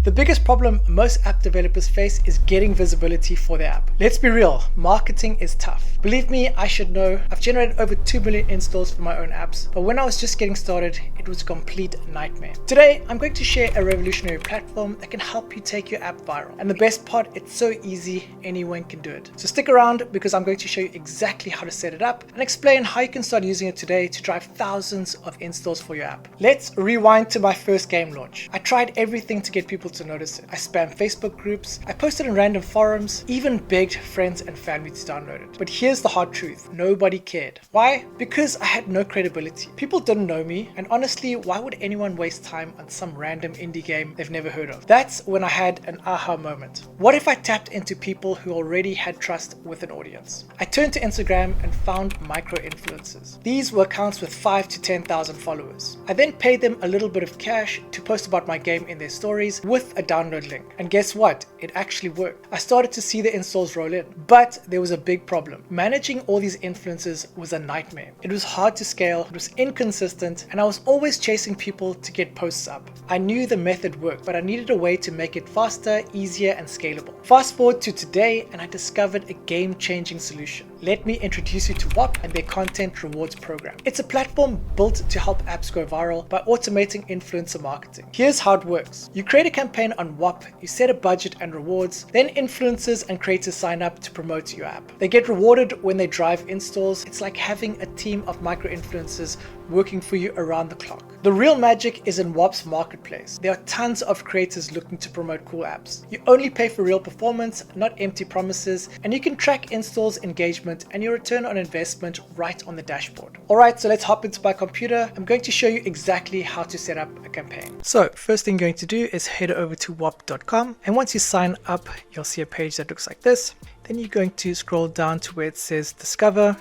The biggest problem most app developers face is getting visibility for their app. Let's be real, marketing is tough. Believe me, I should know. I've generated over 2 million installs for my own apps, but when I was just getting started, it was a complete nightmare. Today, I'm going to share a revolutionary platform that can help you take your app viral. And the best part, it's so easy, anyone can do it. So stick around because I'm going to show you exactly how to set it up and explain how you can start using it today to drive thousands of installs for your app. Let's rewind to my first game launch. I tried everything to get people to notice it. I spammed Facebook groups, I posted in random forums, even begged friends and family to download it. But here's the hard truth, nobody cared. Why? Because I had no credibility. People didn't know me, and honestly, why would anyone waste time on some random indie game they've never heard of? That's when I had an aha moment. What if I tapped into people who already had trust with an audience? I turned to Instagram and found micro-influencers. These were accounts with 5 to 10,000 followers. I then paid them a little bit of cash to post about my game in their stories with a download link. And guess what? It actually worked. I started to see the installs roll in, but there was a big problem. Managing all these influencers was a nightmare. It was hard to scale, it was inconsistent, and I was always chasing people to get posts up. I knew the method worked, but I needed a way to make it faster, easier, and scalable. Fast forward to today, and I discovered a game-changing solution. Let me introduce you to Whop and their content rewards program. It's a platform built to help apps go viral by automating influencer marketing. Here's how it works. You create a campaign on Whop, you set a budget and rewards, then influencers and creators sign up to promote your app. They get rewarded when they drive installs. It's like having a team of micro-influencers working for you around the clock. The real magic is in Whop's marketplace. There are tons of creators looking to promote cool apps. You only pay for real performance, not empty promises, and you can track installs, engagement, and your return on investment right on the dashboard. Alright, so let's hop into my computer. I'm going to show you exactly how to set up a campaign. So first thing you're going to do is head over to whop.com, and once you sign up, you'll see a page that looks like this. Then you're going to scroll down to where it says Discover,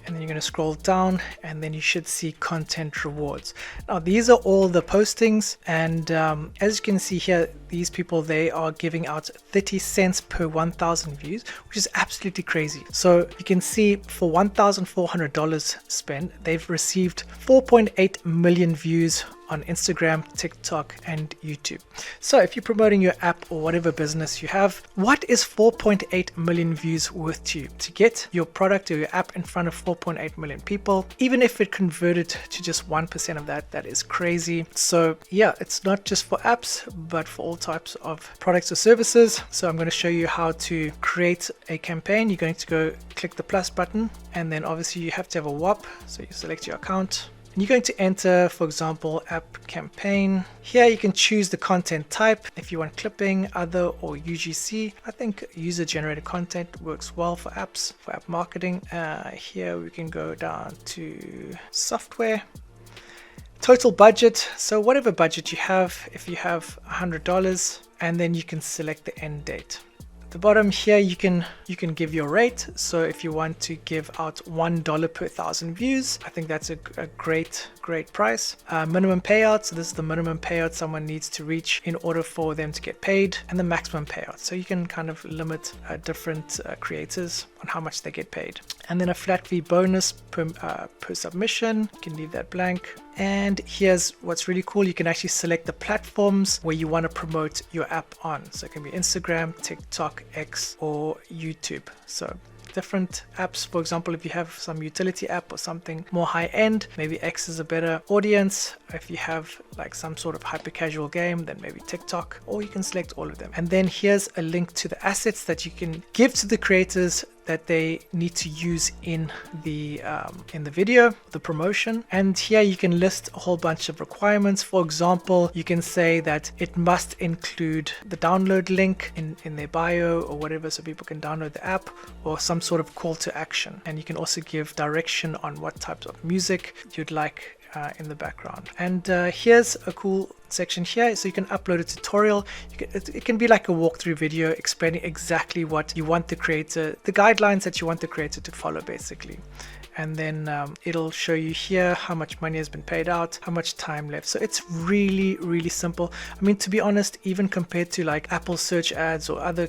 and then you're going to scroll down, and then you should see content rewards. Now these are all the postings, and as you can see here, these people, they are giving out 30 cents per 1,000 views, which is absolutely crazy. So you can see for $1,400 spent, they've received 4.8 million views on Instagram, TikTok, and YouTube. So if you're promoting your app or whatever business you have, what is 4.8 million views worth to you? To get your product or your app in front of 4.8 million people, even if it converted to just 1% of that, that is crazy. So yeah, it's not just for apps, but for all types of products or services. So I'm going to show you how to create a campaign. You're going to go click the plus button, and then obviously you have to have a Whop. So you select your account. And you're going to enter, for example, app campaign. Here you can choose the content type. If you want clipping, other, or UGC. I think user generated content works well for apps, for app marketing. Here we can go down to software. Total budget, so whatever budget you have, if you have $100, and then you can select the end date. At the bottom here, you can give your rate. So if you want to give out $1 per 1,000 views, I think that's a great price. Minimum payout, so this is the minimum payout someone needs to reach in order for them to get paid, and the maximum payout. So you can kind of limit different creators on how much they get paid. And then a flat fee bonus per submission. You can leave that blank. And here's what's really cool. You can actually select the platforms where you want to promote your app on. So it can be Instagram, TikTok, X, or YouTube. So different apps. For example, if you have some utility app or something more high end, maybe X is a better audience. If you have like some sort of hyper casual game, then maybe TikTok, or you can select all of them. And then here's a link to the assets that you can give to the creators that they need to use in the video, the promotion. And here you can list a whole bunch of requirements. For example, you can say that it must include the download link in their bio or whatever, so people can download the app, or some sort of call to action. And you can also give direction on what types of music you'd like in the background. And here's a cool section here, so you can upload a tutorial. It can be like a walkthrough video explaining exactly what you want the creator, the guidelines that you want the creator to follow basically. And then it'll show you here how much money has been paid out, how much time left. So it's really simple. I mean, to be honest, even compared to like Apple search ads or other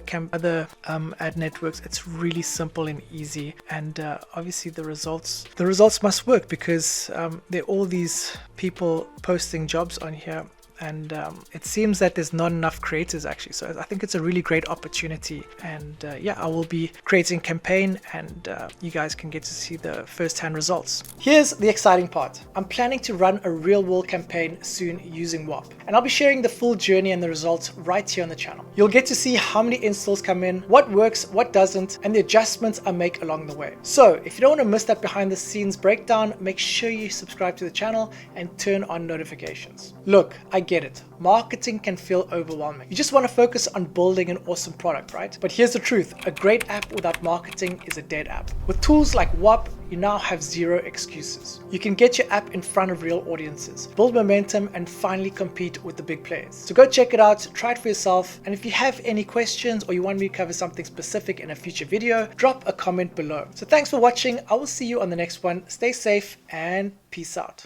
ad networks, it's really simple and easy. And obviously the results must work, because there are all these people posting jobs on here. and it seems that there's not enough creators actually. So I think it's a really great opportunity, and yeah, I will be creating a campaign, and you guys can get to see the first-hand results. Here's the exciting part. I'm planning to run a real-world campaign soon using Whop, and I'll be sharing the full journey and the results right here on the channel. You'll get to see how many installs come in, what works, what doesn't, and the adjustments I make along the way. So if you don't want to miss that behind the scenes breakdown, make sure you subscribe to the channel and turn on notifications. Look, I get it. Marketing can feel overwhelming. You just want to focus on building an awesome product, right? But here's the truth. A great app without marketing is a dead app. With tools like Whop, you now have zero excuses. You can get your app in front of real audiences, build momentum, and finally compete with the big players. So go check it out, try it for yourself, and if you have any questions or you want me to cover something specific in a future video, drop a comment below. So thanks for watching. I will see you on the next one. Stay safe and peace out.